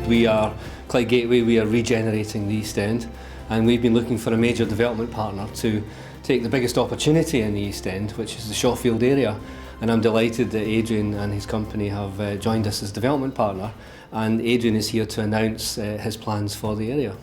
Clyde Gateway, we are regenerating the East End, and we've been looking for a major development partner to take the biggest opportunity in the East End, which is the Shawfield area. And I'm delighted that Adrian and his company have joined us as development partner, and Adrian is here to announce his plans for the area.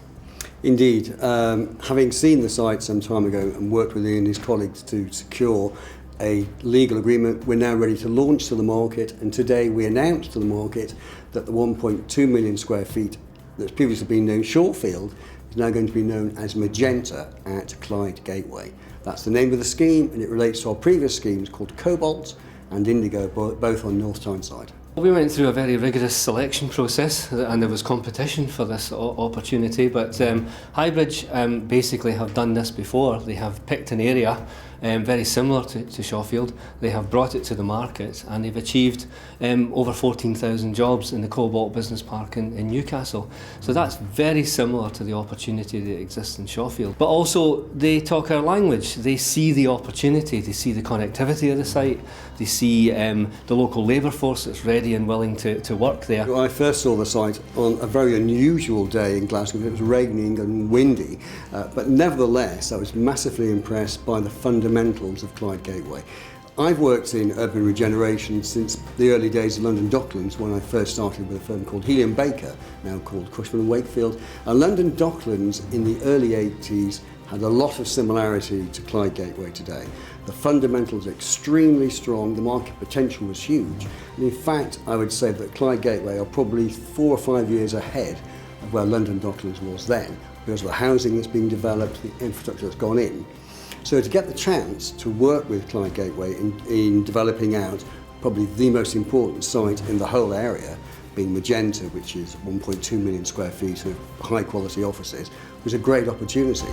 Indeed, having seen the site some time ago and worked with Ian and his colleagues to secure a legal agreement, we're now ready to launch to the market, and today we announced to the market that the 1.2 million square feet that's previously been known Shawfield is now going to be known as Magenta at Clyde Gateway. That's the name of the scheme, and it relates to our previous schemes called Cobalt and Indigo, both on North Tyneside. We went through a very rigorous selection process, and there was competition for this opportunity, but Highbridge basically have done this before. They have picked an area very similar to Shawfield. They have brought it to the market, and they've achieved over 14,000 jobs in the Cobalt Business Park in Newcastle. So that's very similar to the opportunity that exists in Shawfield. But also they talk our language. They see the opportunity, they see the connectivity of the site, they see the local labour force that's ready and willing to work there. I first saw the site on a very unusual day in Glasgow. It was raining and windy, but nevertheless I was massively impressed by the fundamentals of Clyde Gateway. I've worked in urban regeneration since the early days of London Docklands, when I first started with a firm called Helium Baker, now called Cushman & Wakefield. And London Docklands in the early 80s had a lot of similarity to Clyde Gateway today. The fundamentals are extremely strong, the market potential was huge, and in fact I would say that Clyde Gateway are probably 4 or 5 years ahead of where London Docklands was then, because of the housing that's being developed, the infrastructure that's gone in. So to get the chance to work with Clyde Gateway in developing out probably the most important site in the whole area, being Magenta, which is 1.2 million square feet of high quality offices, was a great opportunity.